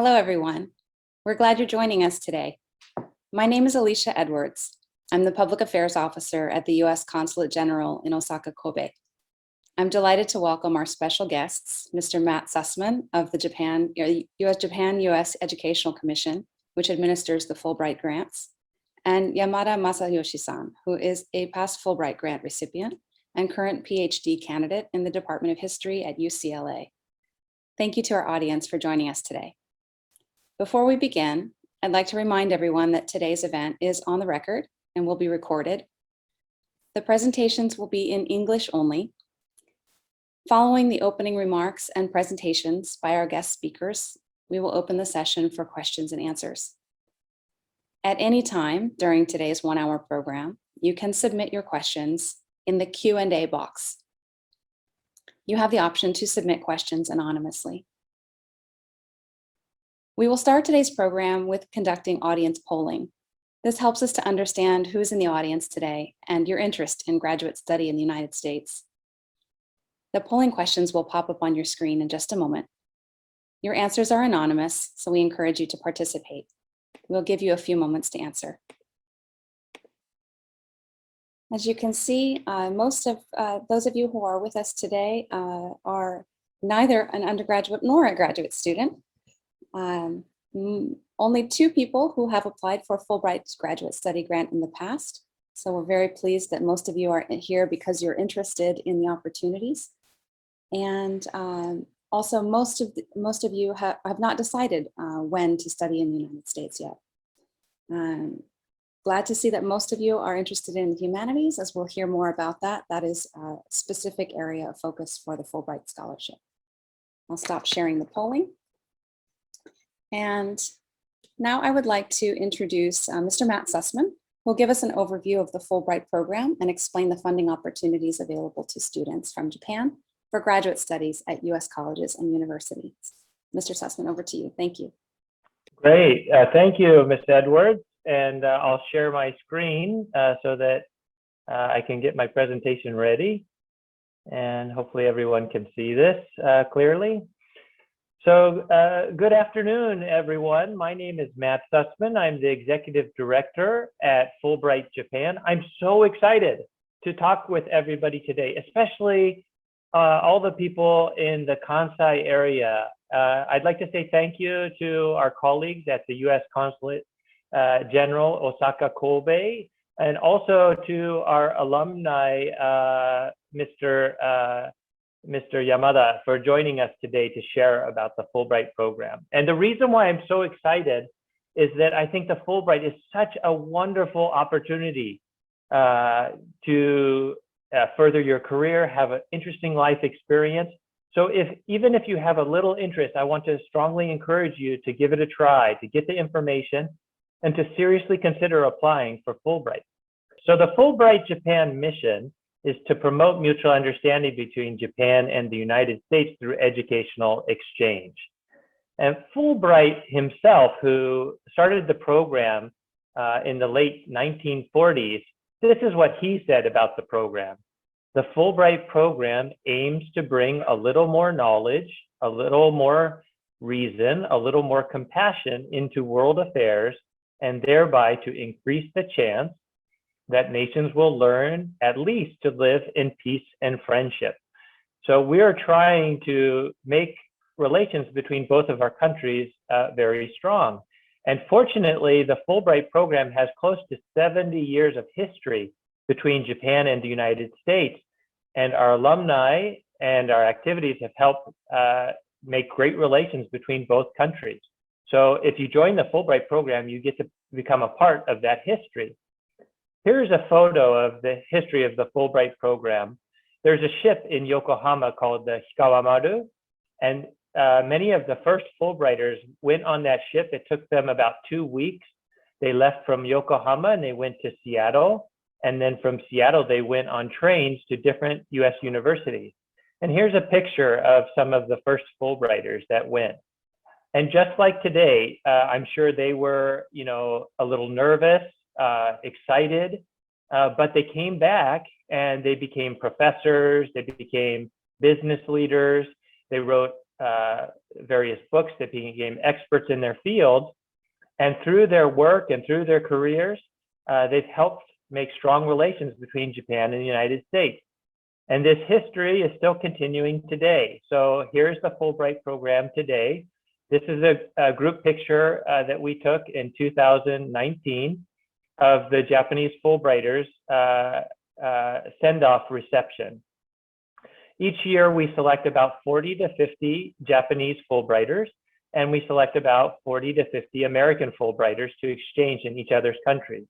Hello, everyone. We're glad you're joining us today. My name is Alicia Edwards. I'm the Public Affairs Officer at the U.S. Consulate General in Osaka, Kobe. I'm delighted to welcome our special guests, Mr. Matt Sussman of the U.S. Educational Commission, which administers the Fulbright grants, and Yamada Masayoshi-san, who is a past Fulbright grant recipient and current PhD candidate in the Department of History at UCLA. Thank you to our audience for joining us today. Before we begin, I'd like to remind everyone that today's event is on the record and will be recorded. The presentations will be in English only. Following the opening remarks and presentations by our guest speakers, we will open the session for questions and answers. At any time during today's one-hour program, you can submit your questions in the Q&A box. You have the option to submit questions anonymously. We will start today's program with conducting audience polling. This helps us to understand who's in the audience today and your interest in graduate study in the United States. The polling questions will pop up on your screen in just a moment. Your answers are anonymous, so we encourage you to participate. We'll give you a few moments to answer. As you can see, most of those of you who are with us today are neither an undergraduate nor a graduate student. Only two people who have applied for Fulbright graduate study grant in the past. So we're very pleased that most of you are here because you're interested in the opportunities. And also most of you have not decided when to study in the United States yet. Glad to see that most of you are interested in the humanities, as we'll hear more about that. That is a specific area of focus for the Fulbright Scholarship. I'll stop sharing the polling. And now I would like to introduce Mr. Matt Sussman, who will give us an overview of the Fulbright program and explain the funding opportunities available to students from Japan for graduate studies at U.S. colleges and universities. Mr. Sussman, over to you. Thank you. Great. Thank you, Ms. Edwards. And I'll share my screen so that I can get my presentation ready. And hopefully everyone can see this clearly. So good afternoon, everyone. My name is Matt Sussman. I'm the Executive Director at Fulbright Japan. I'm so excited to talk with everybody today, especially all the people in the Kansai area. I'd like to say thank you to our colleagues at the U.S. Consulate General Osaka Kobe, and also to our alumni, Mr. Yamada, for joining us today to share about the Fulbright program. And the reason why I'm so excited is that I think the Fulbright is such a wonderful opportunity to further your career, have an interesting life experience. So even if you have a little interest, I want to strongly encourage you to give it a try, to get the information, and to seriously consider applying for Fulbright. So the Fulbright Japan mission is to promote mutual understanding between Japan and the United States through educational exchange. And Fulbright himself, who started the program in the late 1940s, this is what he said about the program. The Fulbright program aims to bring a little more knowledge, a little more reason, a little more compassion into world affairs, and thereby to increase the chance that nations will learn at least to live in peace and friendship. So we are trying to make relations between both of our countries very strong. And fortunately, the Fulbright program has close to 70 years of history between Japan and the United States. And our alumni and our activities have helped make great relations between both countries. So if you join the Fulbright program, you get to become a part of that history. Here's a photo of the history of the Fulbright program. There's a ship in Yokohama called the Hikawamaru, and many of the first Fulbrighters went on that ship. It took them about 2 weeks. They left from Yokohama and they went to Seattle, and then from Seattle they went on trains to different US universities. And here's a picture of some of the first Fulbrighters that went. And just like today, I'm sure they were, a little nervous, excited, but they came back and they became professors, they became business leaders, they wrote various books. They became experts in their fields. And through their work and through their careers, they've helped make strong relations between Japan and the United States. And this history is still continuing today. So here's the Fulbright program today. This is a group picture that we took in 2019 of the Japanese Fulbrighters send-off reception. Each year we select about 40 to 50 Japanese Fulbrighters, and we select about 40 to 50 American Fulbrighters to exchange in each other's countries.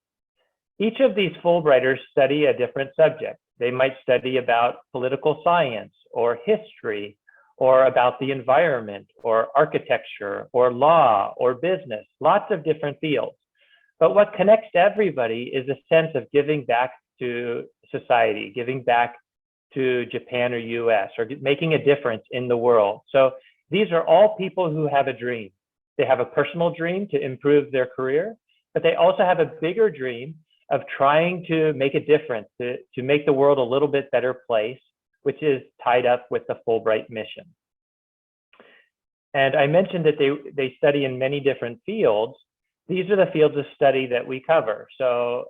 Each of these Fulbrighters study a different subject. They might study about political science or history, or about the environment, or architecture, or law, or business, lots of different fields. But what connects everybody is a sense of giving back to society, giving back to Japan or US, or making a difference in the world. So these are all people who have a dream. They have a personal dream to improve their career, but they also have a bigger dream of trying to make a difference, to make the world a little bit better place, which is tied up with the Fulbright mission. And I mentioned that they study in many different fields. These are the fields of study that we cover. So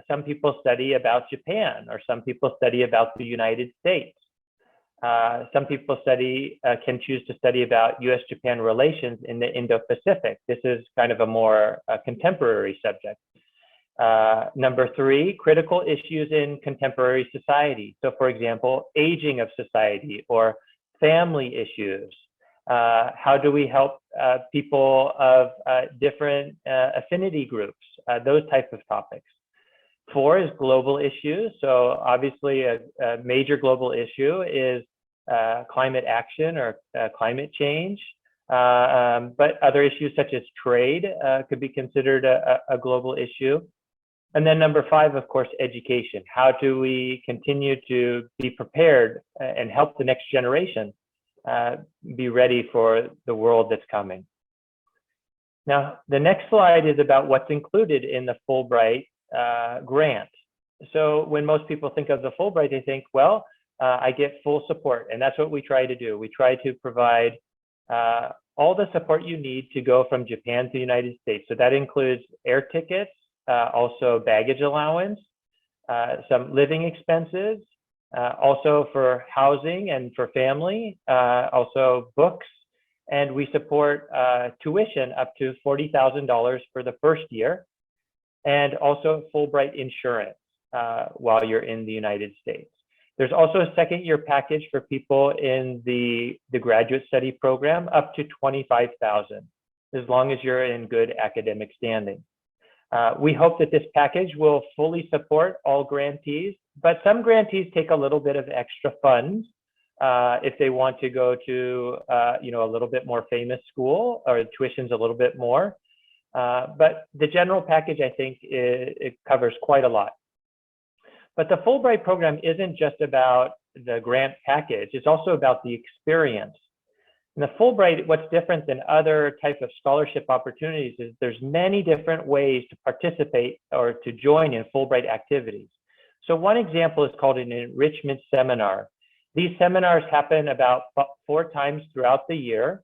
some people study about Japan, or some people study about the United States. Some people can choose to study about US-Japan relations in the Indo-Pacific. This is kind of a more contemporary subject. Number 3, critical issues in contemporary society. So for example, aging of society or family issues. How do we help people of different affinity groups? Those types of topics. 4 is global issues. So obviously a major global issue is climate action or climate change. But other issues such as trade could be considered a global issue. And then number 5, of course, education. How do we continue to be prepared and help the next generation be ready for the world that's coming? Now, the next slide is about what's included in the Fulbright grant. So when most people think of the Fulbright, they think, well, I get full support. And that's what we try to do. We try to provide all the support you need to go from Japan to the United States. So that includes air tickets, also baggage allowance, some living expenses, also for housing and for family, also books, and we support tuition up to $40,000 for the first year, and also Fulbright insurance while you're in the United States. There's also a second-year package for people in the graduate study program up to $25,000, as long as you're in good academic standing. We hope that this package will fully support all grantees, but some grantees take a little bit of extra funds if they want to go to a little bit more famous school, or tuition's a little bit more. But the general package, I think, it covers quite a lot. But the Fulbright program isn't just about the grant package, it's also about the experience. In the Fulbright, what's different than other types of scholarship opportunities is there's many different ways to participate or to join in Fulbright activities. So one example is called an enrichment seminar. These seminars happen about 4 times throughout the year,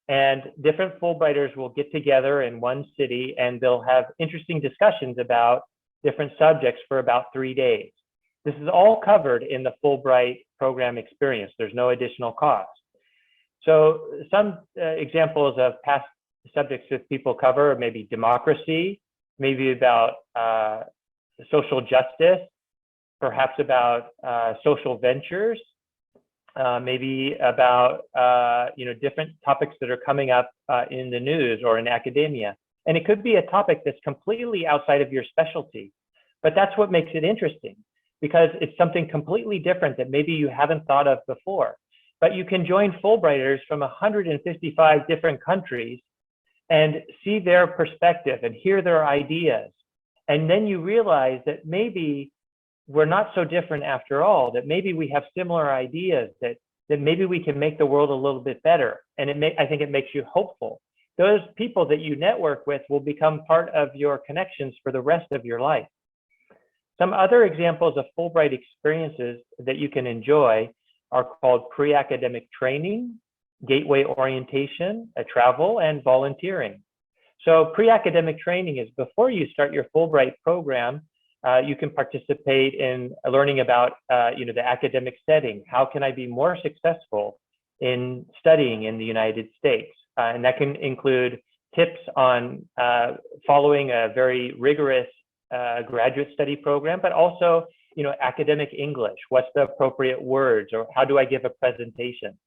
and different Fulbrighters will get together in one city and they'll have interesting discussions about different subjects for about 3 days. This is all covered in the Fulbright program experience. There's no additional cost. So some examples of past subjects that people cover, maybe democracy, maybe about social justice, perhaps about social ventures, maybe about different topics that are coming up in the news or in academia. And it could be a topic that's completely outside of your specialty, but that's what makes it interesting, because it's something completely different that maybe you haven't thought of before. But you can join Fulbrighters from 155 different countries and see their perspective and hear their ideas. And then you realize that maybe we're not so different after all, that maybe we have similar ideas, that maybe we can make the world a little bit better. And I think it makes you hopeful. Those people that you network with will become part of your connections for the rest of your life. Some other examples of Fulbright experiences that you can enjoy are called pre-academic training. gateway orientation, travel, and volunteering. So pre-academic training is before you start your Fulbright program. You can participate in learning about the academic setting. How can I be more successful in studying in the United States? And that can include tips on following a very rigorous graduate study program, but also academic English. What's the appropriate words, or how do I give a presentation?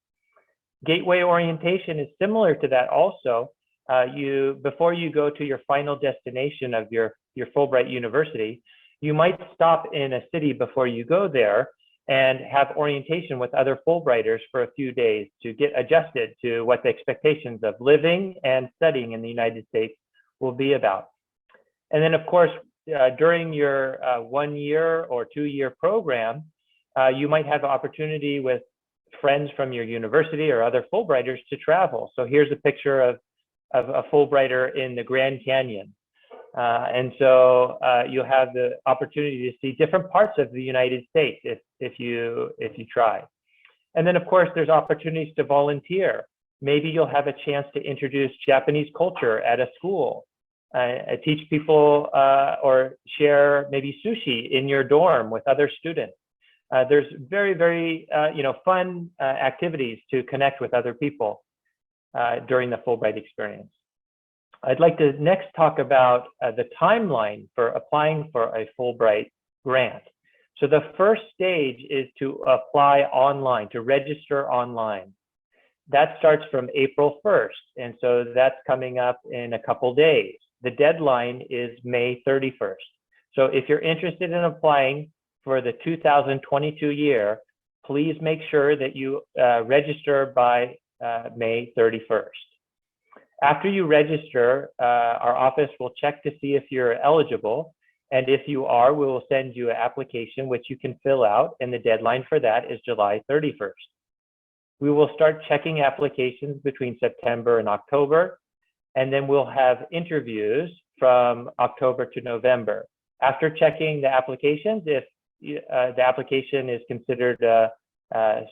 Gateway orientation is similar to that also. Before you go to your final destination of your Fulbright University, you might stop in a city before you go there and have orientation with other Fulbrighters for a few days to get adjusted to what the expectations of living and studying in the United States will be about. And then, of course, during your 1 year or 2 year program, you might have the opportunity with friends from your university or other Fulbrighters to travel. So here's a picture of a Fulbrighter in the Grand Canyon. And so you'll have the opportunity to see different parts of the United States if you try. And then, of course, there's opportunities to volunteer. Maybe you'll have a chance to introduce Japanese culture at a school, teach people or share maybe sushi in your dorm with other students. There's very, very fun activities to connect with other people during the Fulbright experience. I'd like to next talk about the timeline for applying for a Fulbright grant. So the first stage is to apply online, to register online. That starts from April 1st, and so that's coming up in a couple days. The deadline is May 31st. So if you're interested in applying for the 2022 year, please make sure that you register by May 31st. After you register, our office will check to see if you're eligible. And if you are, we will send you an application which you can fill out, and the deadline for that is July 31st. We will start checking applications between September and October, and then we'll have interviews from October to November. After checking the applications, if the application is considered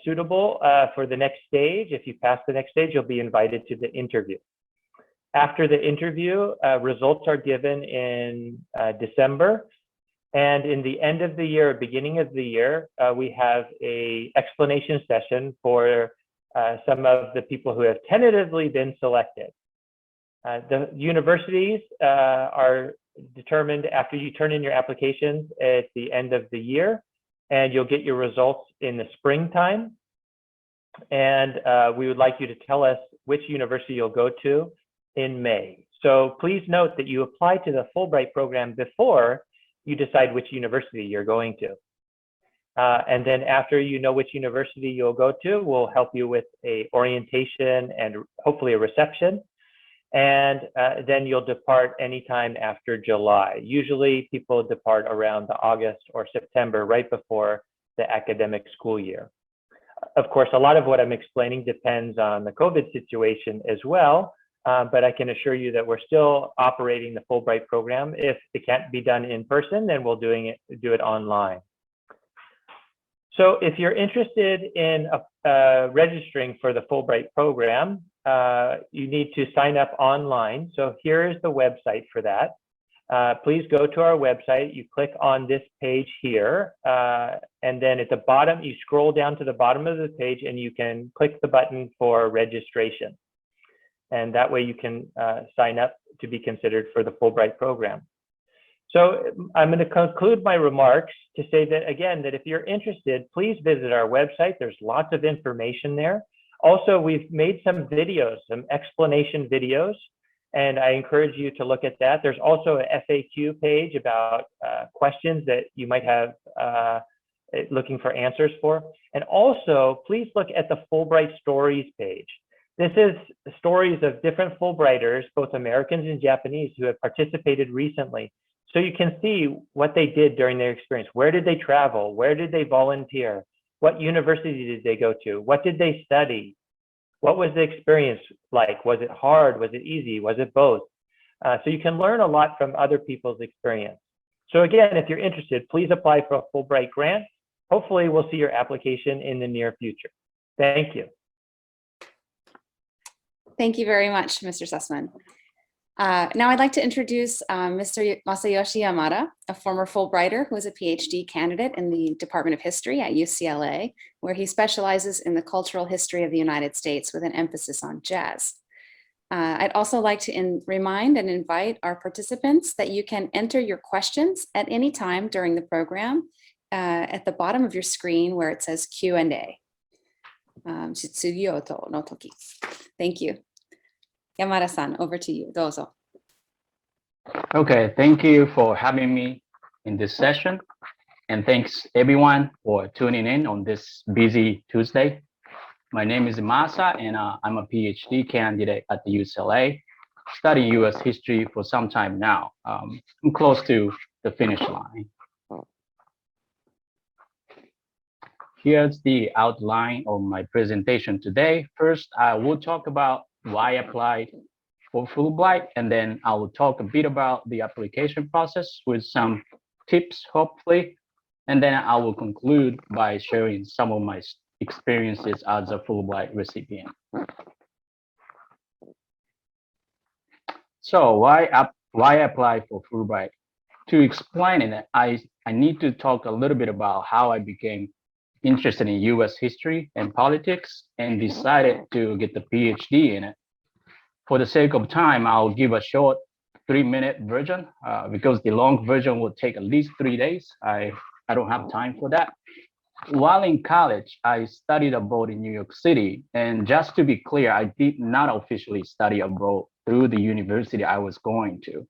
suitable for the next stage, if you pass the next stage, you'll be invited to the interview. After the interview, results are given in December. And in the end of the year, beginning of the year, we have an explanation session for some of the people who have tentatively been selected. The universities are determined after you turn in your applications at the end of the year, and you'll get your results in the springtime. And we would like you to tell us which university you'll go to in May. So please note that you apply to the Fulbright program before you decide which university you're going to. And then after you know which university you'll go to, we'll help you with a orientation and hopefully a reception. And then you'll depart anytime after July. Usually people depart around the August or September, right before the academic school year. Of course, a lot of what I'm explaining depends on the COVID situation as well. But I can assure you that we're still operating the Fulbright program. If it can't be done in person, then we'll do it online. So if you're interested in registering for the Fulbright program, you need to sign up online. So here is the website for that. Please go to our website. You click on this page here, and then at the bottom, you scroll down to the bottom of the page, and you can click the button for registration. And that way you can sign up to be considered for the Fulbright program. So I'm going to conclude my remarks to say that, again, that if you're interested, please visit our website. There's lots of information there. Also, we've made some videos, some explanation videos, and I encourage you to look at that. There's also an FAQ page about questions that you might have looking for answers for. And also, please look at the Fulbright Stories page. This is stories of different Fulbrighters, both Americans and Japanese, who have participated recently. So you can see what they did during their experience. Where did they travel? Where did they volunteer? What university did they go to? What did they study? What was the experience like? Was it hard? Was it easy? Was it both? So you can learn a lot from other people's experience. So again, if you're interested, please apply for a Fulbright grant. Hopefully we'll see your application in the near future. Thank you. Thank you very much, Mr. Sussman. Now I'd like to introduce Mr. Masayoshi Yamada, a former Fulbrighter who is a PhD candidate in the Department of History at UCLA, where he specializes in the cultural history of the United States with an emphasis on jazz. I'd also like to remind and invite our participants that you can enter your questions at any time during the program at the bottom of your screen where it says Q&A. Thank you. Yamada-san, over to you. Dozo. Okay, thank you for having me in this session. And thanks everyone for tuning in on this busy Tuesday. My name is Masa, and I'm a PhD candidate at the UCLA, studying US history for some time now. I'm close to the finish line. Here's the outline of my presentation today. First, I will talk about why I applied for Fulbright, and then I will talk a bit about the application process with some tips, hopefully, and then I will conclude by sharing some of my experiences as a Fulbright recipient. So why apply for Fulbright? To explain it, I need to talk a little bit about how I became interested in US history and politics and decided to get the PhD in it. For the sake of time, I'll give a short 3-minute version because the long version will take at least 3 days. I don't have time for that. While in college, I studied abroad in New York City. And just to be clear, I did not officially study abroad through the university I was going to.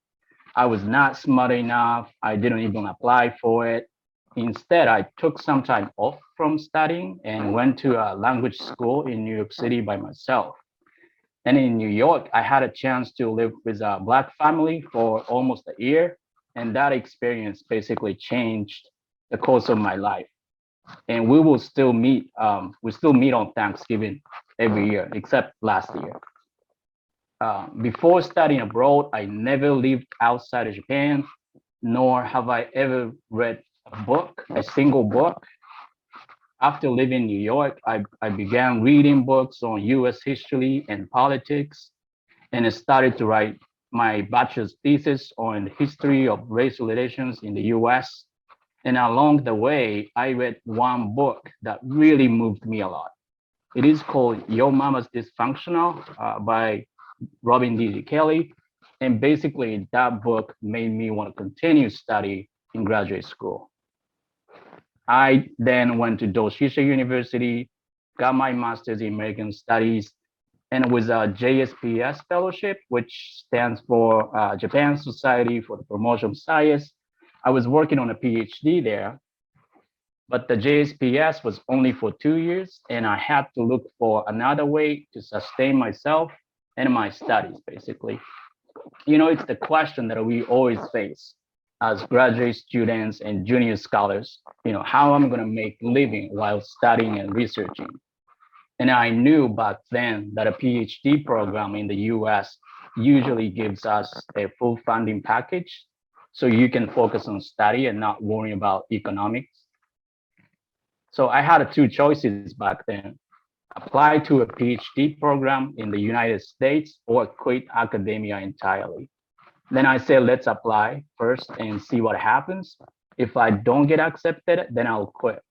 I was not smart enough. I didn't even apply for it. Instead, I took some time off from studying and went to a language school in New York City by myself. And in New York, I had a chance to live with a Black family for almost a year. And that experience basically changed the course of my life. And we will still meet, on Thanksgiving every year, except last year. Before studying abroad, I never lived outside of Japan, nor have I ever read a single book. After living in New York, I began reading books on US history and politics, and I started to write my bachelor's thesis on the history of race relations in the US. And along the way, I read one book that really moved me a lot. It is called Your Mama's Dysfunctional by Robin D. Kelly. And basically that book made me want to continue study in graduate school. I then went to Doshisha University, got my master's in American Studies, and with a JSPS fellowship, which stands for Japan Society for the Promotion of Science. I was working on a PhD there, but the JSPS was only for 2 years, and I had to look for another way to sustain myself and my studies, basically. You know, it's the question that we always face as graduate students and junior scholars, you know, how am I going to make a living while studying and researching? And I knew back then that a PhD program in the US usually gives us a full funding package, so you can focus on study and not worry about economics. So I had 2 choices back then: apply to a PhD program in the United States or quit academia entirely. Then I said, let's apply first and see what happens. If I don't get accepted, then I'll quit.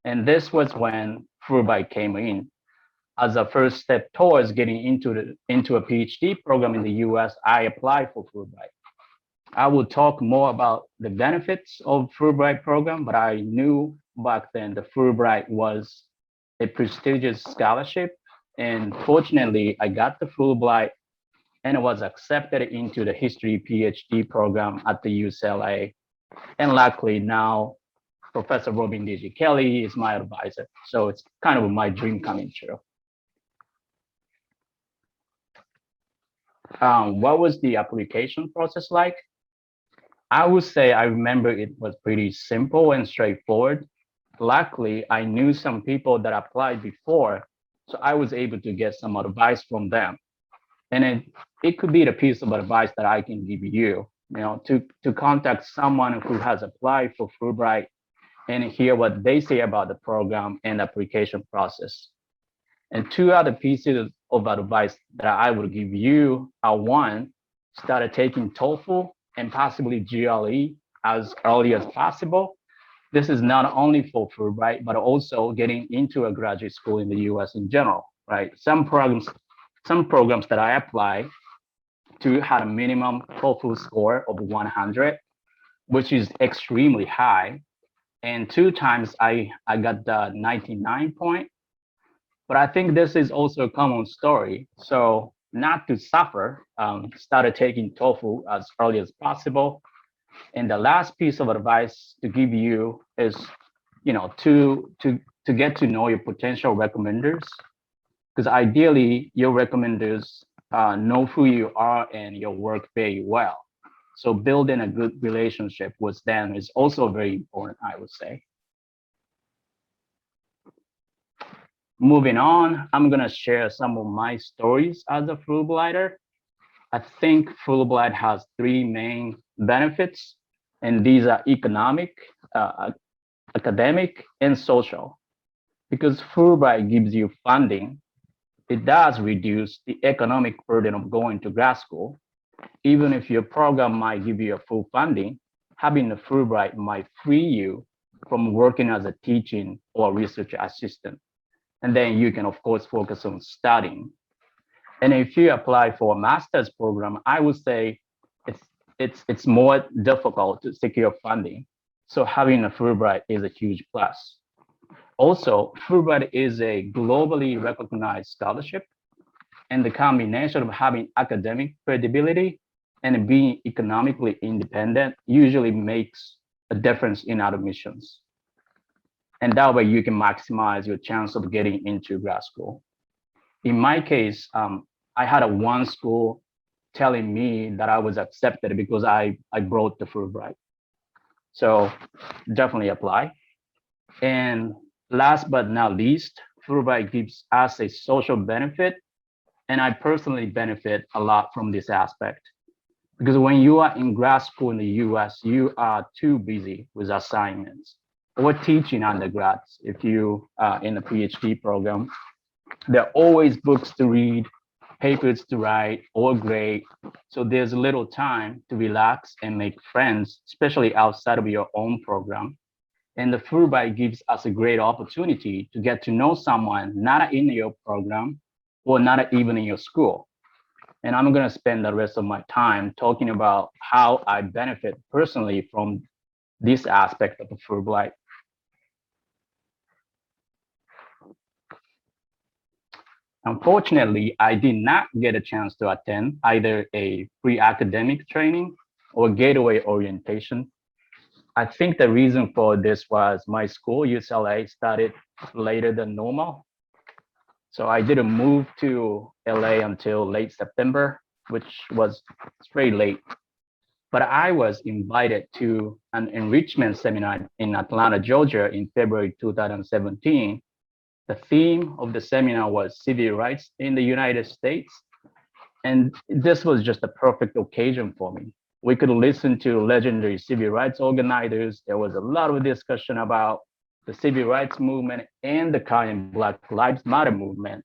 And this was when Fulbright came in. As a first step towards getting into a PhD program in the US, I applied for Fulbright. I will talk more about the benefits of Fulbright program, but I knew back then the Fulbright was a prestigious scholarship. And fortunately, I got the Fulbright and was accepted into the history PhD program at the UCLA. And luckily now, Professor Robin D. Kelly is my advisor. So it's kind of my dream coming true. What was the application process like? I would say I remember it was pretty simple and straightforward. Luckily, I knew some people that applied before, so I was able to get some advice from them. And it could be the piece of advice that I can give you, to contact someone who has applied for Fulbright and hear what they say about the program and application process. And 2 other pieces of advice that I would give you are: one, start taking TOEFL and possibly GRE as early as possible. This is not only for Fulbright, but also getting into a graduate school in the US in general, right? Some programs that I apply to had a minimum TOEFL score of 100, which is extremely high. And 2 times I got the 99 point. But I think this is also a common story. So not to suffer, started taking TOEFL as early as possible. And the last piece of advice to give you is, to get to know your potential recommenders, because ideally your recommenders know who you are and your work very well. So building a good relationship with them is also very important, I would say. Moving on, I'm gonna share some of my stories as a Fulbrighter. I think Fulbright has 3 main benefits, and these are economic, academic, and social. Because Fulbright gives you funding, it does reduce the economic burden of going to grad school. Even if your program might give you a full funding, having a Fulbright might free you from working as a teaching or research assistant. And then you can, of course, focus on studying. And if you apply for a master's program, I would say it's more difficult to secure funding. So having a Fulbright is a huge plus. Also, Fulbright is a globally recognized scholarship, and the combination of having academic credibility and being economically independent usually makes a difference in admissions. And that way you can maximize your chance of getting into grad school. In my case, I had one school telling me that I was accepted because I brought the Fulbright. So definitely apply. And last but not least, Fulbright gives us a social benefit. And I personally benefit a lot from this aspect. Because when you are in grad school in the US, you are too busy with assignments or teaching undergrads. If you are in a PhD program, there are always books to read, papers to write or grade. So there's little time to relax and make friends, especially outside of your own program. And the Fulbright gives us a great opportunity to get to know someone not in your program or not even in your school. And I'm going to spend the rest of my time talking about how I benefit personally from this aspect of the Fulbright. Unfortunately, I did not get a chance to attend either a pre-academic training or gateway orientation. I think the reason for this was my school, UCLA, started later than normal. So I didn't move to LA until late September, which was very late. But I was invited to an enrichment seminar in Atlanta, Georgia in February 2017. The theme of the seminar was civil rights in the United States. And this was just a perfect occasion for me. We could listen to legendary civil rights organizers. There was a lot of discussion about the civil rights movement and the current Black Lives Matter movement.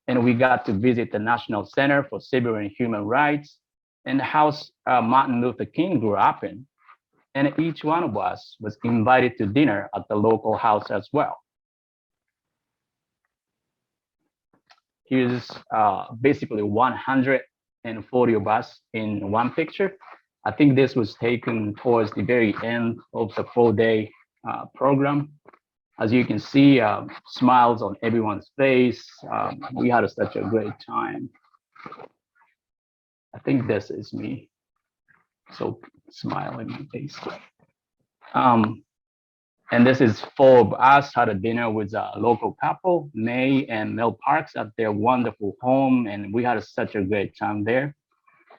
And we got to visit the National Center for Civil and Human Rights and the house Martin Luther King grew up in. And each one of us was invited to dinner at the local house as well. Here's basically 140 of us in one picture. I think this was taken towards the very end of the 4-day program. As you can see, smiles on everyone's face. We had such a great time. I think this is me. So smiling face. And this is 4 of us had a dinner with a local couple, May and Mel Parks, at their wonderful home. And we had such a great time there,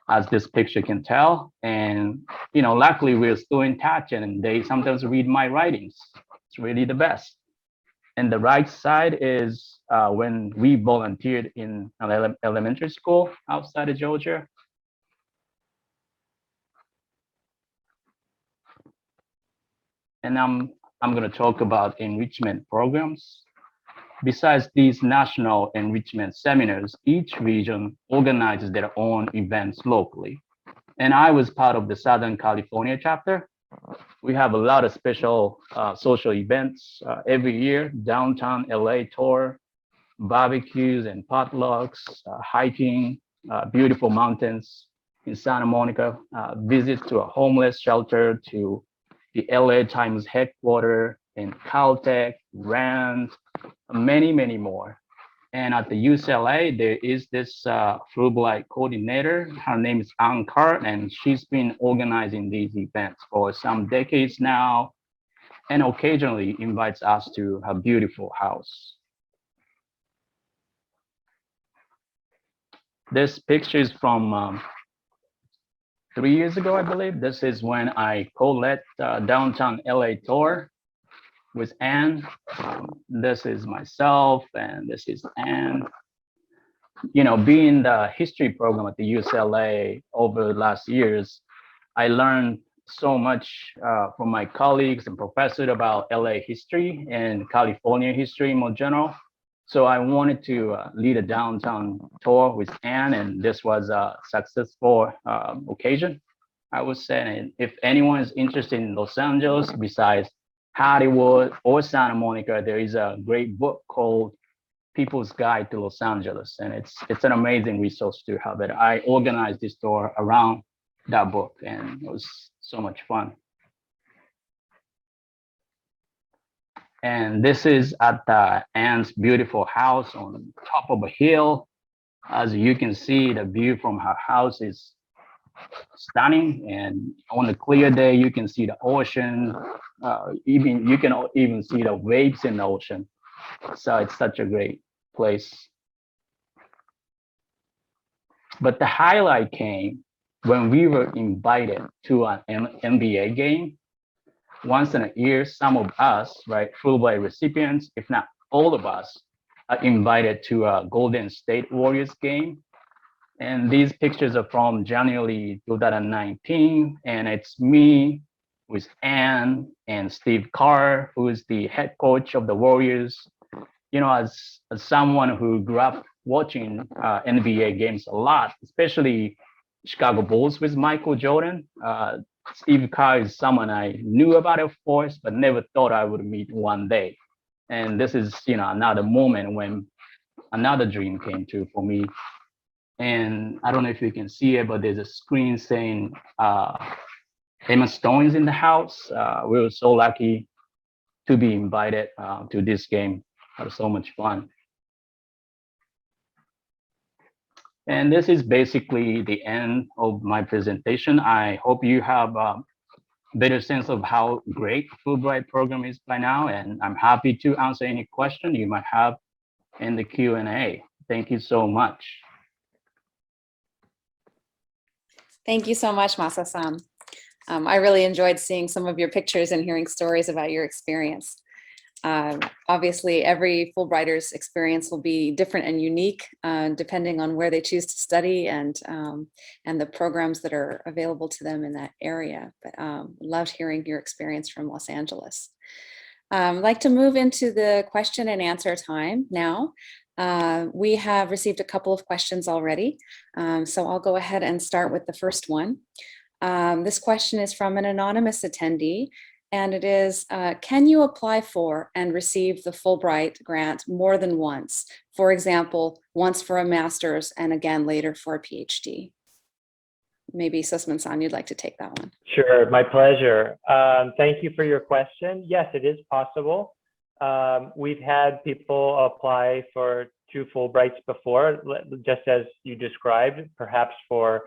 as this picture can tell. And, luckily we're still in touch and they sometimes read my writings. It's really the best. And the right side is when we volunteered in an elementary school outside of Georgia. And I'm going to talk about enrichment programs. Besides these national enrichment seminars, each region organizes their own events locally. And I was part of the Southern California chapter. We have a lot of special social events every year: downtown LA tour, barbecues and potlucks, hiking, beautiful mountains in Santa Monica, visits to a homeless shelter, to the LA Times headquarters in Caltech, Rand, many, many more. And at the UCLA, there is this Fulbright coordinator. Her name is Ankar, and she's been organizing these events for some decades now, and occasionally invites us to her beautiful house. This picture is from 3 years ago, I believe. This is when I co-led downtown LA tour with Anne. This is myself, and this is Anne. You know, being the history program at the UCLA over the last years, I learned so much from my colleagues and professors about LA history and California history in more general. So I wanted to lead a downtown tour with Anne, and this was a successful occasion, I would say. And if anyone is interested in Los Angeles, besides Hollywood or Santa Monica, there is a great book called People's Guide to Los Angeles, and it's an amazing resource to have it. I organized this tour around that book, and it was so much fun. And this is at Anne's beautiful house on top of a hill. As you can see, the view from her house is stunning, and on a clear day, you can see the ocean. You can even see the waves in the ocean. So it's such a great place. But the highlight came when we were invited to an NBA game. Once in a year, some of us, right, Fulbright recipients, if not all of us, are invited to a Golden State Warriors game. And these pictures are from January 2019, and it's me with Anne and Steve Kerr, who is the head coach of the Warriors. You know, as someone who grew up watching NBA games a lot, especially Chicago Bulls with Michael Jordan, Steve Kerr is someone I knew about, of course, but never thought I would meet one day. And this is, you know, another moment when another dream came true for me. And I don't know if you can see it, but there's a screen saying Emma Stone's in the house. We were so lucky to be invited to this game. It was so much fun. And this is basically the end of my presentation. I hope you have a better sense of how great Fulbright program is by now, and I'm happy to answer any question you might have in the Q&A. Thank you so much. Thank you so much, Masa-san. I really enjoyed seeing some of your pictures and hearing stories about your experience. Obviously, every Fulbrighter's experience will be different and unique depending on where they choose to study and the programs that are available to them in that area. But loved hearing your experience from Los Angeles. I'd like to move into the question and answer time now. We have received a couple of questions already, so I'll go ahead and start with the first one. This question is from an anonymous attendee, and it is, can you apply for and receive the Fulbright grant more than once? For example, once for a master's and again later for a PhD. Maybe Sussman-san, you'd like to take that one. Sure, my pleasure. Thank you for your question. Yes, it is possible. We've had people apply for 2 Fulbrights before, just as you described, perhaps for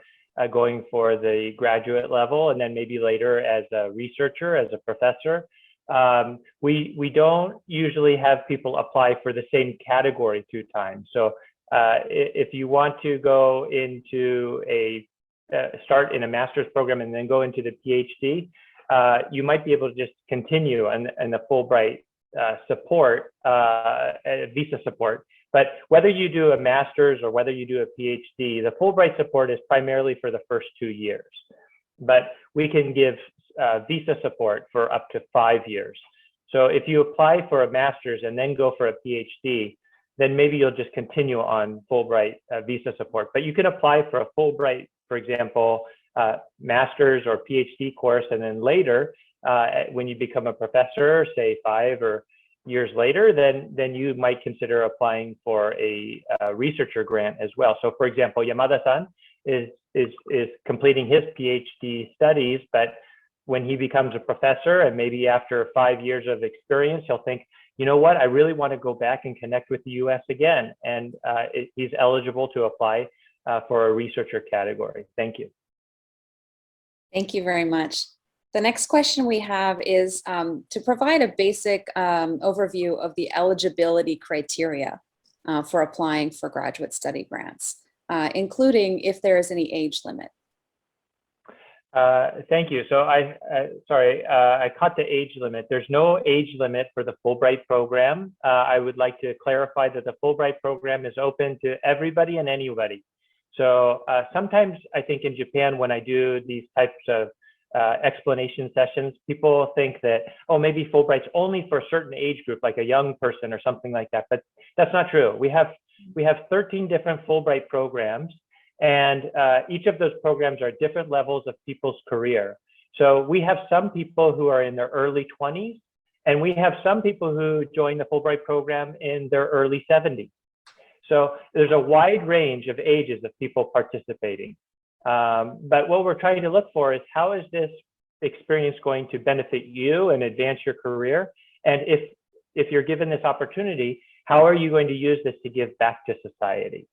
going for the graduate level and then maybe later as a researcher, as a professor. We don't usually have people apply for the same category 2 times. So if you want to go into start in a master's program and then go into the PhD, you might be able to just continue and the Fulbright support, visa support. But whether you do a master's or whether you do a PhD, the Fulbright support is primarily for the first 2 years. But we can give visa support for up to 5 years. So if you apply for a master's and then go for a PhD, then maybe you'll just continue on Fulbright visa support. But you can apply for a Fulbright, for example, master's or PhD course, and then later, when you become a professor, say 5 or years later, then you might consider applying for a researcher grant as well. So for example, Yamada-san is completing his PhD studies, but when he becomes a professor and maybe after 5 years of experience, he'll think, you know what, I really want to go back and connect with the US again. And he's eligible to apply for a researcher category. Thank you. Thank you very much. The next question we have is to provide a basic overview of the eligibility criteria for applying for graduate study grants, including if there is any age limit. Thank you. So I caught the age limit. There's no age limit for the Fulbright program. I would like to clarify that the Fulbright program is open to everybody and anybody. So sometimes I think in Japan, when I do these types of explanation sessions, people think that, oh, maybe Fulbright's only for a certain age group, like a young person or something like that. But that's not true. We have 13 different Fulbright programs, and each of those programs are different levels of people's career. So we have some people who are in their early 20s, and we have some people who join the Fulbright program in their early 70s. So there's a wide range of ages of people participating. But what we're trying to look for is, how is this experience going to benefit you and advance your career? And if you're given this opportunity, how are you going to use this to give back to society?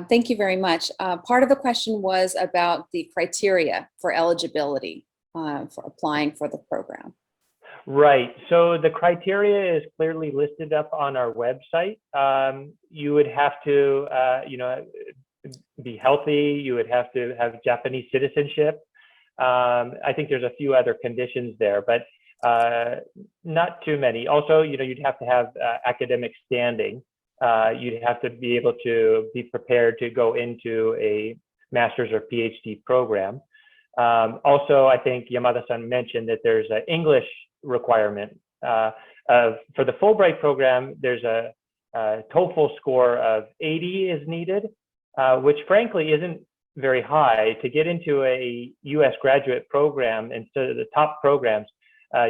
Thank you very much. Part of the question was about the criteria for eligibility for applying for the program. Right. So the criteria is clearly listed up on our website. You would have to, be healthy. You would have to have Japanese citizenship. I think there's a few other conditions there, but not too many. Also, you'd have to have academic standing. You'd have to be able to be prepared to go into a master's or PhD program. Also, I think Yamada-san mentioned that there's an English requirement. For the Fulbright program, there's a TOEFL score of 80 is needed, which frankly isn't very high. To get into a US graduate program instead of the top programs,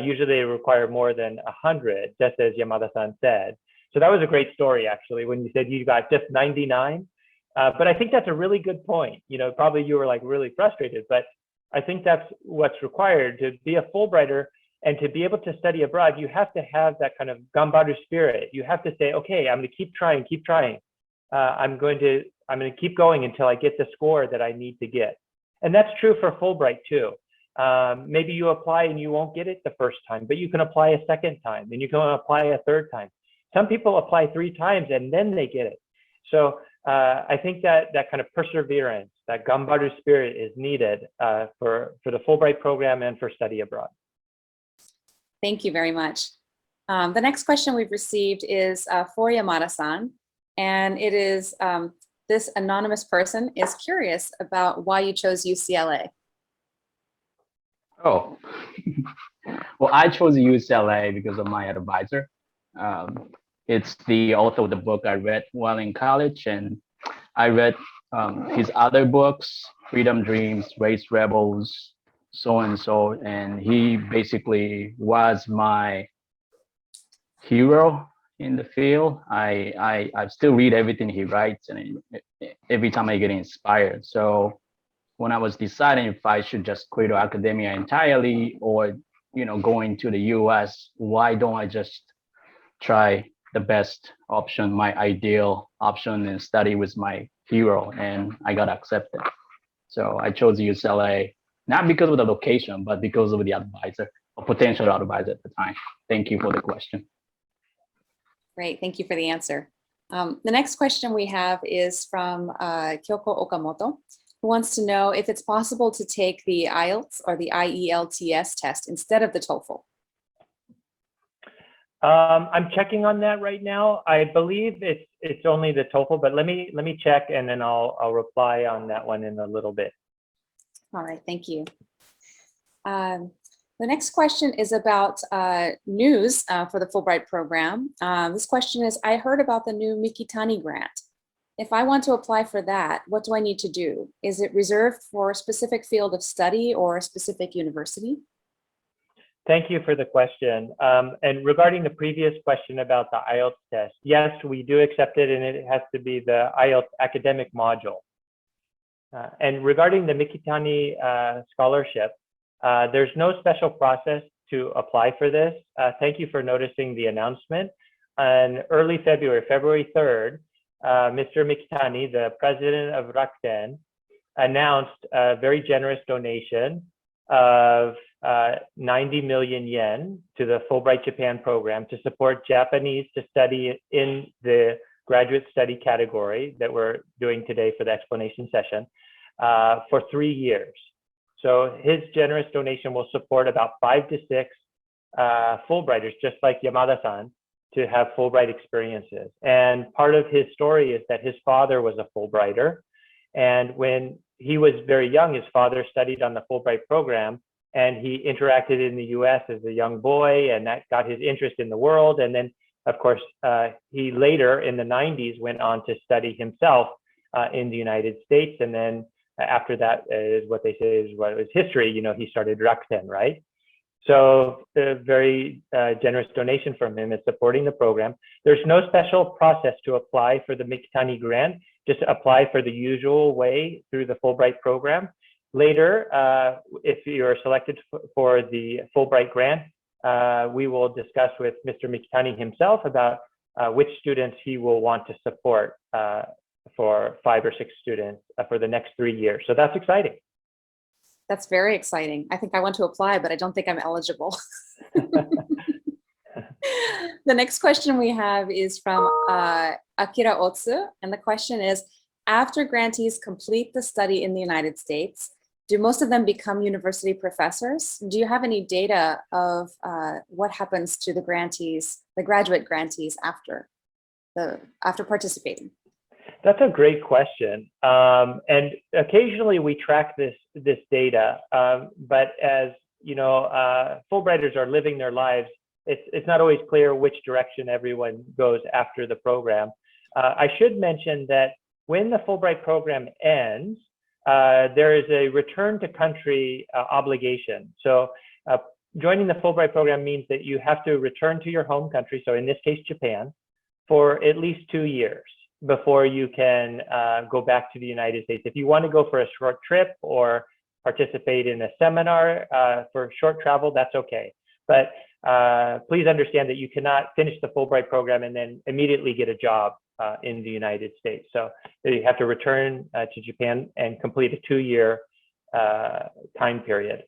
usually they require more than 100, just as Yamada-san said. So that was a great story, actually, when you said you got just 99. But I think that's a really good point. Probably you were like really frustrated, but I think that's what's required to be a Fulbrighter. And to be able to study abroad, you have to have that kind of gambaru spirit. You have to say, okay, I'm going to keep trying. I'm going to keep going until I get the score that I need to get. And that's true for Fulbright too. Maybe you apply and you won't get it the first time, but you can apply a second time, and you can apply a third time. Some people apply 3 times and then they get it. So I think that kind of perseverance, that gambaru spirit is needed for the Fulbright program and for study abroad. Thank you very much. The next question we've received is for Yamada-san, and it is, this anonymous person is curious about why you chose UCLA. Oh, well, I chose UCLA because of my advisor. It's the author of the book I read while in college, and I read his other books, Freedom Dreams, Race Rebels, so and so, and he basically was my hero in the field. I still read everything he writes, and every time I get inspired. So when I was deciding if I should just quit academia entirely or go into the US, why don't I just try the best option, my ideal option, and study with my hero? And I got accepted. So I chose UCLA. Not because of the location, but because of the advisor, or potential advisor at the time. Thank you for the question. Great, thank you for the answer. The next question we have is from Kyoko Okamoto, who wants to know if it's possible to take the IELTS or the IELTS test instead of the TOEFL. I'm checking on that right now. I believe it's only the TOEFL, but let me check, and then I'll reply on that one in a little bit. All right, thank you. The next question is about news for the Fulbright program. This question is, I heard about the new Mikitani grant. If I want to apply for that, what do I need to do? Is it reserved for a specific field of study or a specific university? Thank you for the question. And regarding the previous question about the IELTS test, yes, we do accept it, and it has to be the IELTS academic module. And regarding the Mikitani scholarship, there's no special process to apply for this. Thank you for noticing the announcement. On early February, February 3rd, Mr. Mikitani, the president of Rakuten, announced a very generous donation of 90 million yen to the Fulbright Japan program to support Japanese to study in the graduate study category that we're doing today for the explanation session for 3 years. So his generous donation will support about 5 to 6 Fulbrighters, just like Yamada-san, to have Fulbright experiences. And part of his story is that his father was a Fulbrighter. And when he was very young, his father studied on the Fulbright program, and he interacted in the US as a young boy, and that got his interest in the world. And then, of course, he later in the 90s went on to study himself in the United States. And then after that is what they say is what was history, you know, he started Rakuten, right? So a very generous donation from him is supporting the program. There's no special process to apply for the Mikitani grant, just apply for the usual way through the Fulbright program. Later, if you're selected for the Fulbright grant, we will discuss with Mr. Mikitani himself about which students he will want to support for 5 or 6 students for the next 3 years. So that's exciting. That's very exciting. I think I want to apply, but I don't think I'm eligible. The next question we have is from Akira Otsu. And the question is, after grantees complete the study in the United States, do most of them become university professors? Do you have any data of what happens to the grantees, the graduate grantees after participating? That's a great question. And occasionally we track this data, but as you know, Fulbrighters are living their lives. It's not always clear which direction everyone goes after the program. I should mention that when the Fulbright program ends, there is a return to country obligation. So joining the Fulbright program means that you have to return to your home country, so in this case, Japan, for at least 2 years before you can go back to the United States. If you want to go for a short trip or participate in a seminar for short travel, that's okay. But please understand that you cannot finish the Fulbright program and then immediately get a job in the United States. So you have to return to Japan and complete a 2-year time period.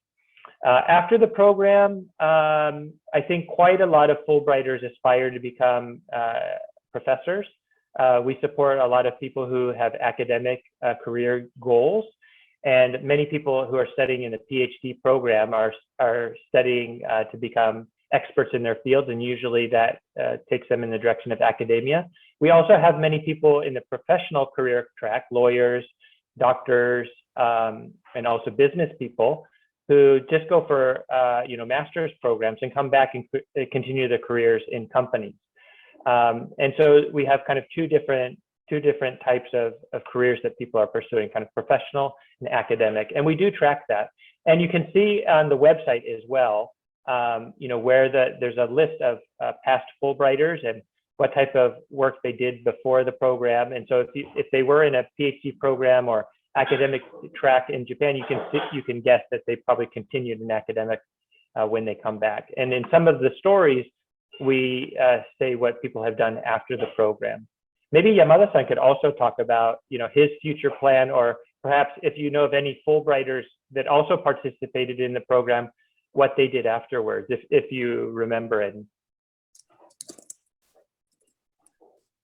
After the program, I think quite a lot of Fulbrighters aspire to become professors. We support a lot of people who have academic career goals, and many people who are studying in the PhD program are studying to become experts in their fields, and usually that takes them in the direction of academia. We also have many people in the professional career track, lawyers, doctors, and also business people who just go for master's programs and come back and continue their careers in companies. And so we have kind of two different types of careers that people are pursuing, kind of professional and academic. And we do track that. And you can see on the website as well, where there's a list of past Fulbrighters and what type of work they did before the program. And so if they were in a PhD program or academic track in Japan, you can guess that they probably continued in academic when they come back. And in some of the stories, we say what people have done after the program. Maybe Yamada-san could also talk about, his future plan, or perhaps if you know of any Fulbrighters that also participated in the program, what they did afterwards, if you remember it.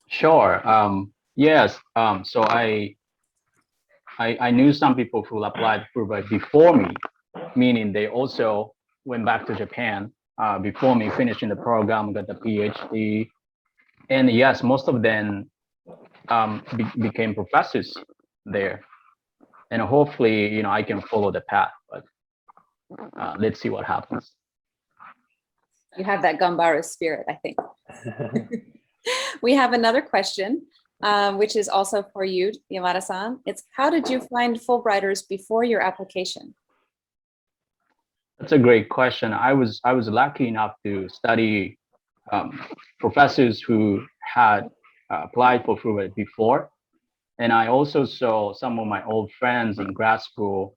Sure. Yes. So I knew some people who applied Fulbright before me, meaning they also went back to Japan before me, finishing the program, got the PhD. And yes, most of them became professors there. And hopefully, I can follow the path. But let's see what happens. You have that Gambaro spirit, I think. We have another question, which is also for you, Yamada-san. It's, how did you find Fulbrighters before your application? That's a great question. I was lucky enough to study professors who had applied for Fulbright before. And I also saw some of my old friends in grad school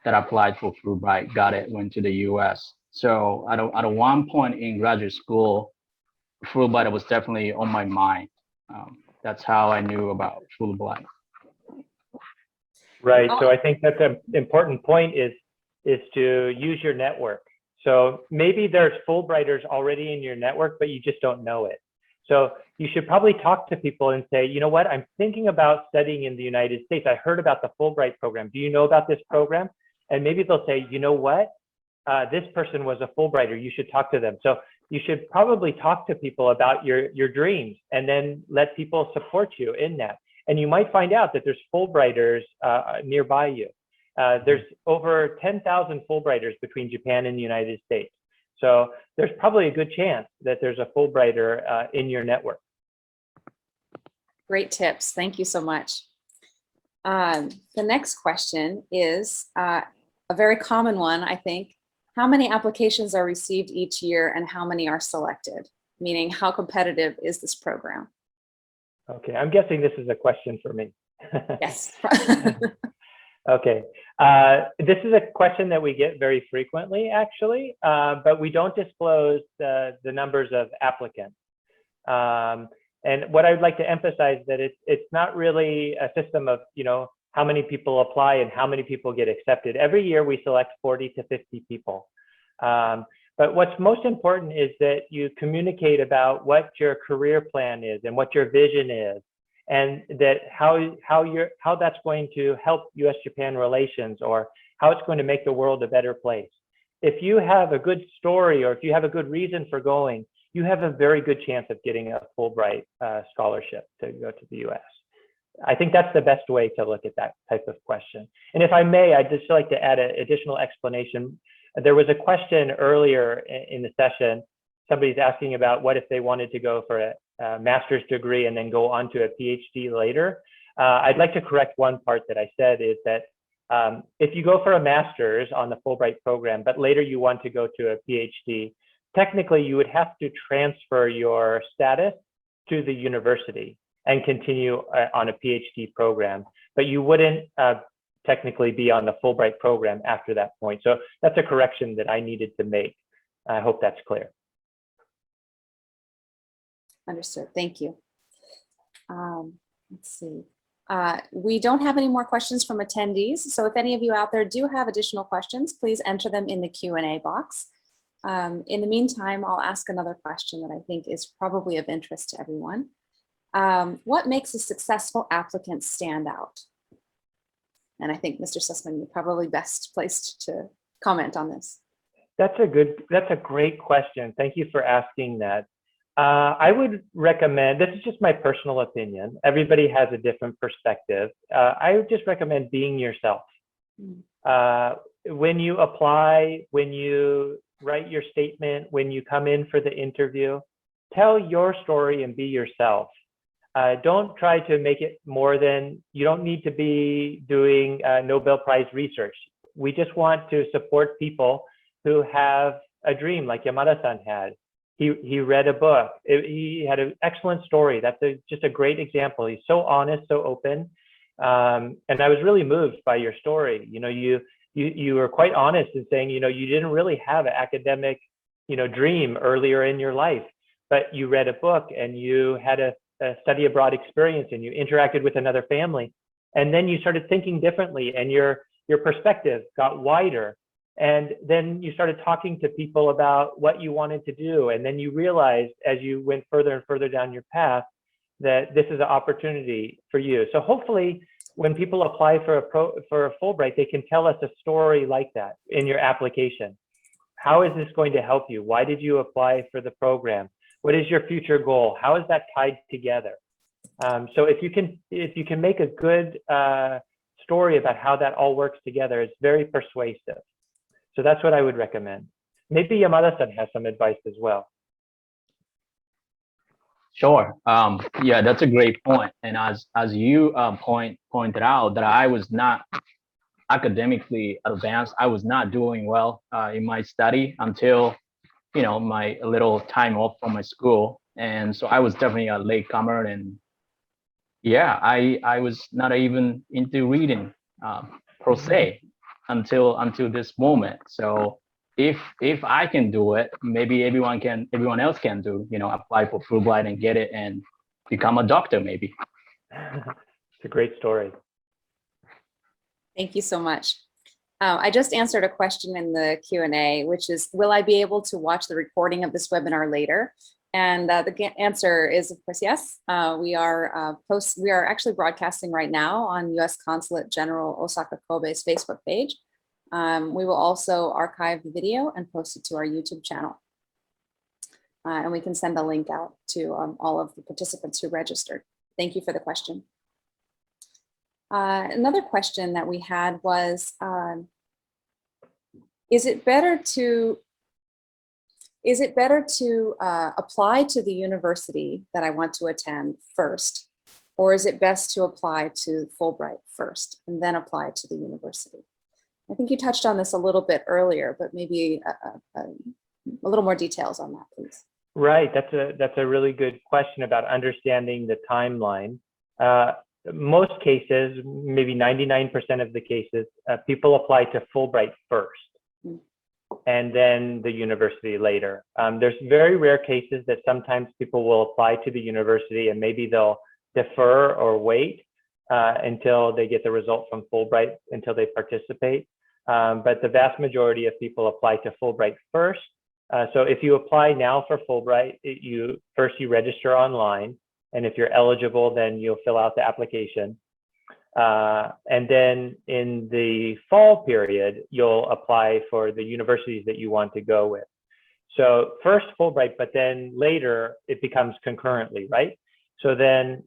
that applied for Fulbright, got it, went to the US. So at one point in graduate school, Fulbright was definitely on my mind. That's how I knew about Fulbright. Right. So I think that's an important point is to use your network. So maybe there's Fulbrighters already in your network, but you just don't know it. So you should probably talk to people and say, you know what, I'm thinking about studying in the United States. I heard about the Fulbright program. Do you know about this program? And maybe they'll say, you know what, this person was a Fulbrighter. You should talk to them. So you should probably talk to people about your dreams and then let people support you in that. And you might find out that there's Fulbrighters nearby you. There's over 10,000 Fulbrighters between Japan and the United States. So there's probably a good chance that there's a Fulbrighter in your network. Great tips. Thank you so much. The next question is a very common one, I think. How many applications are received each year and how many are selected? Meaning, how competitive is this program? Okay, I'm guessing this is a question for me. Yes. Okay, this is a question that we get very frequently, actually, but we don't disclose the numbers of applicants. And what I would like to emphasize that it's not really a system of, you know, how many people apply and how many people get accepted. Every year we select 40 to 50 people. But what's most important is that you communicate about what your career plan is and what your vision is, and that how that's going to help US-Japan relations, or how it's going to make the world a better place. If you have a good story, or if you have a good reason for going, you have a very good chance of getting a Fulbright scholarship to go to the US. I think that's the best way to look at that type of question. And if I may, I'd just like to add an additional explanation. There was a question earlier in the session. Somebody's asking about what if they wanted to go for a master's degree and then go on to a PhD later. I'd like to correct one part that I said, is that if you go for a master's on the Fulbright program, but later you want to go to a PhD, technically you would have to transfer your status to the university and continue on a PhD program, but you wouldn't technically be on the Fulbright program after that point. So that's a correction that I needed to make. I hope that's clear. Understood. Thank you. Let's see. We don't have any more questions from attendees. So if any of you out there do have additional questions, please enter them in the Q&A box. In the meantime, I'll ask another question that I think is probably of interest to everyone. What makes a successful applicant stand out? And I think Mr. Sussman, you're probably best placed to comment on this. That's a great question. Thank you for asking that. I would recommend, this is just my personal opinion, everybody has a different perspective. I would just recommend being yourself. When you apply, when you write your statement, when you come in for the interview, tell your story and be yourself. Don't try to make it more than, you don't need to be doing Nobel Prize research. We just want to support people who have a dream like Yamada-san had. He read a book. He had an excellent story. That's just a great example. He's so honest, so open. And I was really moved by your story. You know, you were quite honest in saying, you know, you didn't really have an academic, you know, dream earlier in your life, but you read a book and you had a study abroad experience and you interacted with another family. And then you started thinking differently and your perspective got wider. And then you started talking to people about what you wanted to do. And then you realized as you went further and further down your path that this is an opportunity for you. So hopefully when people apply for a Fulbright, they can tell us a story like that in your application. How is this going to help you? Why did you apply for the program? What is your future goal? How is that tied together? So if you can make a good story about how that all works together, it's very persuasive. So that's what I would recommend. Maybe Yamada-san has some advice as well. Sure. Yeah, that's a great point. And as you pointed out, that I was not academically advanced. I was not doing well in my study until my little time off from my school, and so I was definitely a latecomer. And yeah, I was not even into reading per se until this moment. So if I can do it, maybe everyone else can do, apply for Fulbright and get it and become a doctor maybe. It's a great story. Thank you so much. I just answered a question in the Q&A, which is, will I be able to watch the recording of this webinar later? And the answer is, of course, yes. We are actually broadcasting right now on U.S. Consulate General Osaka Kobe's Facebook page. We will also archive the video and post it to our YouTube channel. And we can send a link out to all of the participants who registered. Thank you for the question. Another question that we had was, is it better to apply to the university that I want to attend first, or is it best to apply to Fulbright first and then apply to the university? I think you touched on this a little bit earlier, but maybe a little more details on that, please. Right, that's a really good question about understanding the timeline. Most cases, maybe 99% of the cases, people apply to Fulbright first and then the university later. There's very rare cases that sometimes people will apply to the university and maybe they'll defer or wait until they get the result from Fulbright until they participate. But the vast majority of people apply to Fulbright first. So if you apply now for Fulbright, you register online. And if you're eligible, then you'll fill out the application. And then in the fall period, you'll apply for the universities that you want to go with. So first Fulbright, but then later it becomes concurrently, right? So then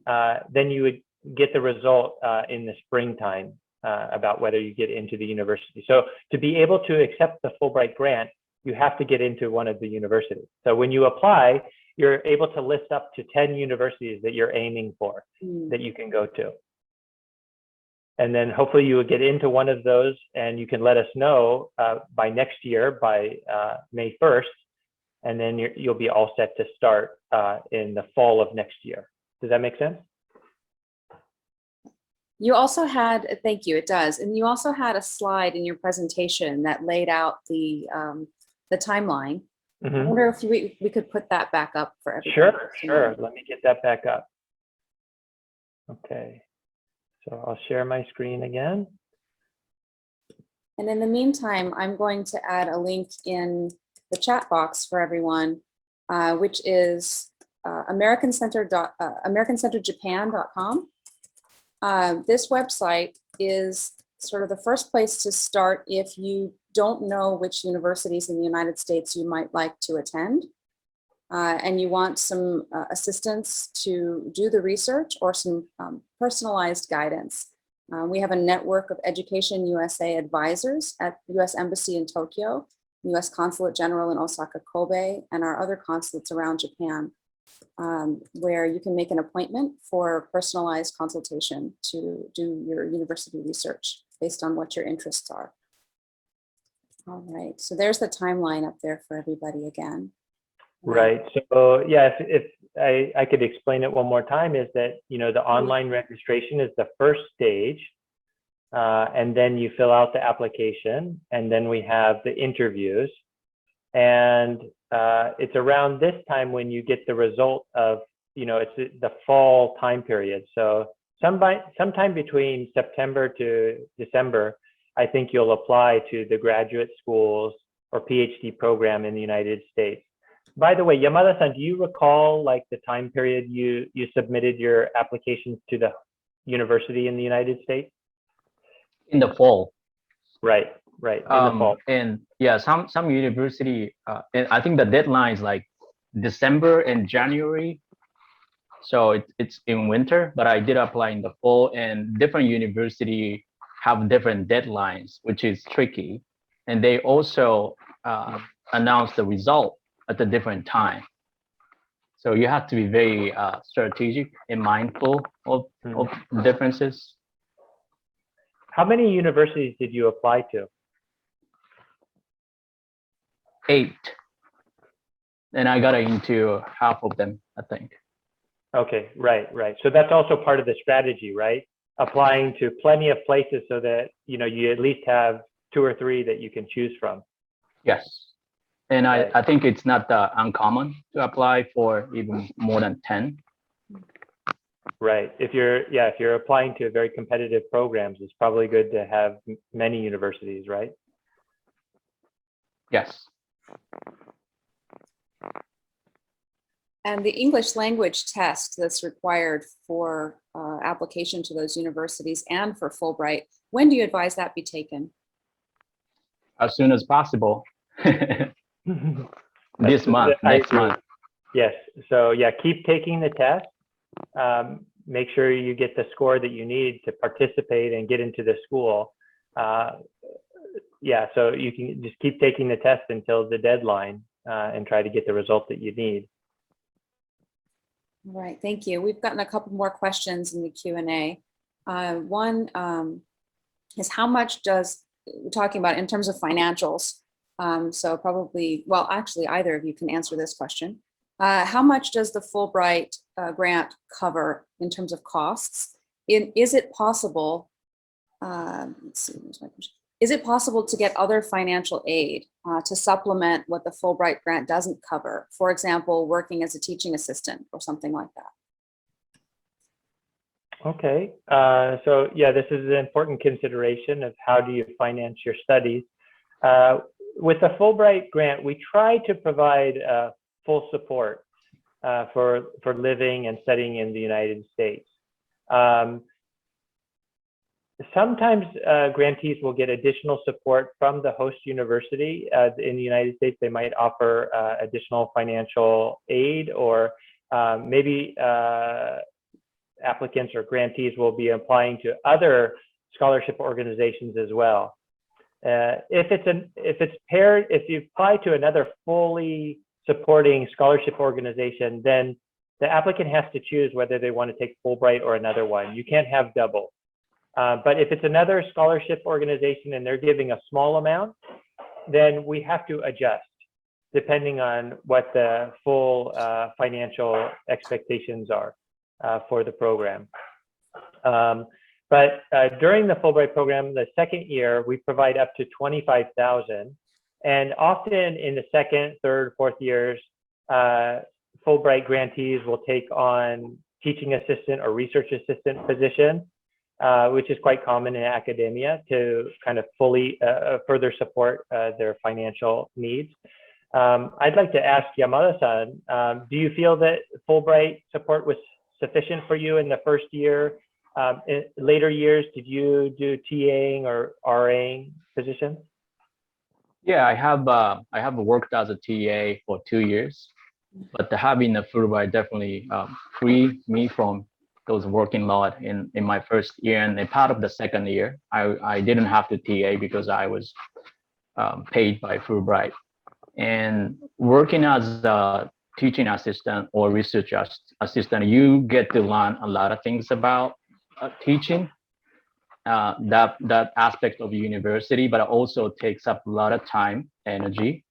you would get the result in the springtime about whether you get into the university. So to be able to accept the Fulbright grant, you have to get into one of the universities. So when you apply, you're able to list up to 10 universities that you're aiming for that you can go to. And then hopefully you will get into one of those and you can let us know by next year, by May 1st, and then you'll be all set to start in the fall of next year. Does that make sense? You also had, thank you, it does. And you also had a slide in your presentation that laid out the timeline. I wonder if we could put that back up for everyone. Sure. Let me get that back up. Okay. So I'll share my screen again. And in the meantime, I'm going to add a link in the chat box for everyone, which is AmericanCenterJapan.com. This website is sort of the first place to start if you don't know which universities in the United States you might like to attend, and you want some assistance to do the research or some personalized guidance. We have a network of Education USA advisors at U.S. Embassy in Tokyo, U.S. Consulate General in Osaka, Kobe, and our other consulates around Japan, where you can make an appointment for personalized consultation to do your university research based on what your interests are. All right, so there's the timeline up there for everybody again. Right, so yeah, if I could explain it one more time, is that, the online registration is the first stage, and then you fill out the application, and then we have the interviews, and it's around this time when you get the result of, it's the fall time period. So sometime between September to December, I think you'll apply to the graduate schools or PhD program in the United States. By the way, Yamada-san, do you recall the time period you submitted your applications to the university in the United States? In the fall. Right, in the fall. And yeah, some university, and I think the deadline is December and January. So it's in winter, but I did apply in the fall, and different university have different deadlines, which is tricky. and they also announce the result at a different time. So you have to be very strategic and mindful of differences. How many universities did you apply to? 8. And I got into half of them, I think. Okay, right. So that's also part of the strategy, right? Applying to plenty of places so that you at least have 2 or 3 that you can choose from. Yes. And Right. I think it's not uncommon to apply for even more than 10. Right. If you're applying to very competitive programs, it's probably good to have many universities, right? Yes. And the English language test that's required for application to those universities and for Fulbright, when do you advise that be taken? As soon as possible. This month, next month. Yes. So yeah, keep taking the test. Make sure you get the score that you need to participate and get into the school. Yeah, so you can just keep taking the test until the deadline and try to get the result that you need. All right, thank you. We've gotten a couple more questions in the Q&A. One is how much we're talking about in terms of financials. So probably, well, actually either of you can answer this question. How much does the Fulbright grant cover in terms of costs? Is it possible, let's see, where's my question? Is it possible to get other financial aid to supplement what the Fulbright grant doesn't cover? For example, working as a teaching assistant or something like that. Okay, so yeah, this is an important consideration of how do you finance your studies. With the Fulbright grant, we try to provide full support for living and studying in the United States. Sometimes grantees will get additional support from the host university. In the United States, they might offer additional financial aid, or maybe applicants or grantees will be applying to other scholarship organizations as well. If you apply to another fully supporting scholarship organization, then the applicant has to choose whether they want to take Fulbright or another one. You can't have double. But if it's another scholarship organization and they're giving a small amount, then we have to adjust depending on what the full financial expectations are for the program. But during the Fulbright program, the second year, we provide up to $25,000. And often in the second, third, fourth years, Fulbright grantees will take on teaching assistant or research assistant positions, which is quite common in academia, to kind of fully further support their financial needs. I'd like to ask Yamada-san, do you feel that Fulbright support was sufficient for you in the first year? In later years, did you do TAing or RAing positions? Yeah, I have worked as a TA for 2 years, but having a Fulbright definitely freed me from those working lot in my first year, and a part of the second year, I didn't have to TA because I was paid by Fulbright. And working as a teaching assistant or research assistant, you get to learn a lot of things about teaching, that aspect of university, but it also takes up a lot of time, energy.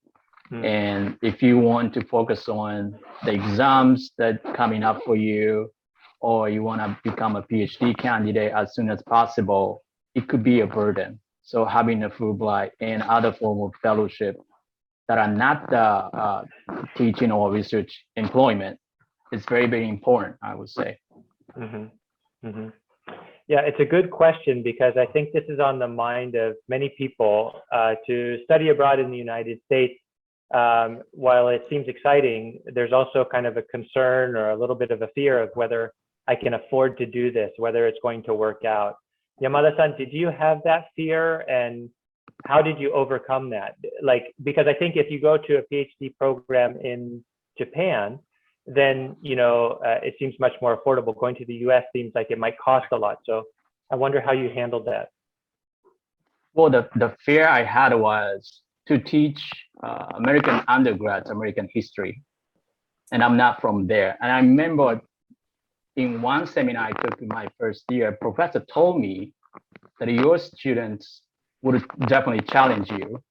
And if you want to focus on the exams that coming up for you, or you want to become a PhD candidate as soon as possible, it could be a burden. So having a Fulbright and other form of fellowship that are not teaching or research employment is very, very important, I would say. Yeah, it's a good question, because I think this is on the mind of many people to study abroad in the United States. While it seems exciting, there's also kind of a concern or a little bit of a fear of whether I can afford to do this, whether it's going to work out. Yamada-san, did you have that fear, and how did you overcome that? Like, because I think if you go to a PhD program in Japan, then it seems much more affordable. Going to the US seems like it might cost a lot. So I wonder how you handled that. Well, the fear I had was to teach American undergrads American history, and I'm not from there. And I remember in one seminar I took in my first year, a professor told me that your students would definitely challenge you,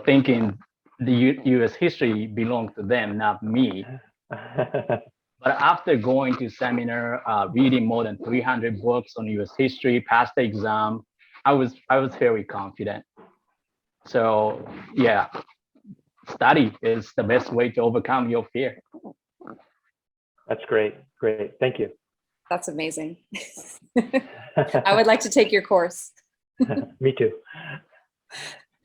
thinking the U.S. history belonged to them, not me. But after going to seminar, reading more than 300 books on U.S. history, passed the exam, I was very confident. So yeah, study is the best way to overcome your fear. That's great. Thank you. That's amazing. I would like to take your course. Me too.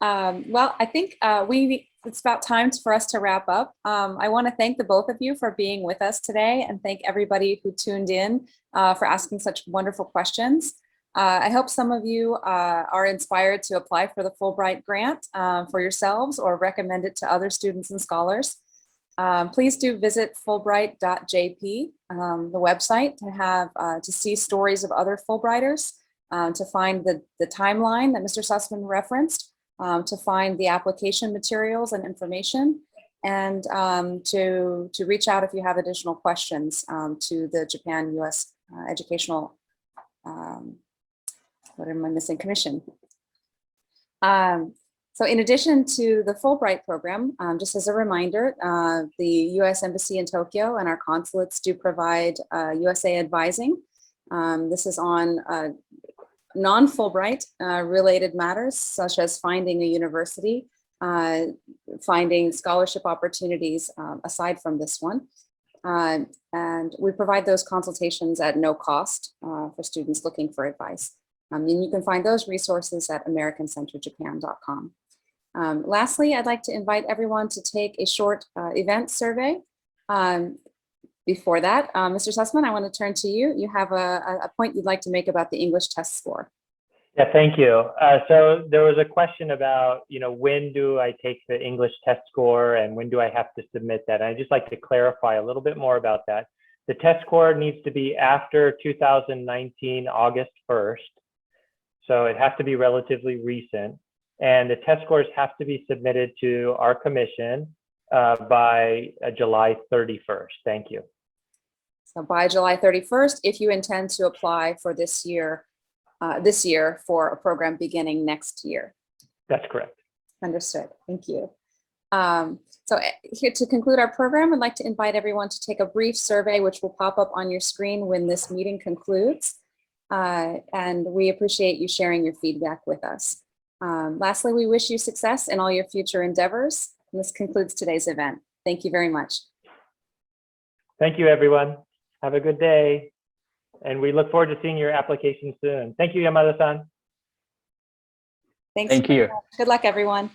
Well, I think it's about time for us to wrap up. I want to thank the both of you for being with us today, and thank everybody who tuned in for asking such wonderful questions. I hope some of you are inspired to apply for the Fulbright grant for yourselves or recommend it to other students and scholars. Please do visit Fulbright.jp, the website, to see stories of other Fulbrighters, to find the timeline that Mr. Sussman referenced, to find the application materials and information, and to reach out if you have additional questions to the Japan-US Educational, Commission. So in addition to the Fulbright program, just as a reminder, the U.S. Embassy in Tokyo and our consulates do provide USA advising. This is on non-Fulbright related matters, such as finding a university, finding scholarship opportunities aside from this one. And we provide those consultations at no cost for students looking for advice. And you can find those resources at americancenterjapan.com. Lastly, I'd like to invite everyone to take a short event survey. Before that, Mr. Sussman, I want to turn to you. You have a point you'd like to make about the English test score. Yeah, thank you. So there was a question about, when do I take the English test score and when do I have to submit that? And I'd just like to clarify a little bit more about that. The test score needs to be after 2019, August 1st. So it has to be relatively recent. And the test scores have to be submitted to our commission by July 31st. Thank you. So by July 31st, if you intend to apply for this year for a program beginning next year. That's correct. Understood. Thank you. So here to conclude our program, I'd like to invite everyone to take a brief survey, which will pop up on your screen when this meeting concludes. And we appreciate you sharing your feedback with us. Lastly, we wish you success in all your future endeavors. And this concludes today's event. Thank you very much. Thank you, everyone. Have a good day. And we look forward to seeing your application soon. Thank you, Yamada-san. Thanks. Thank you. Good luck, everyone.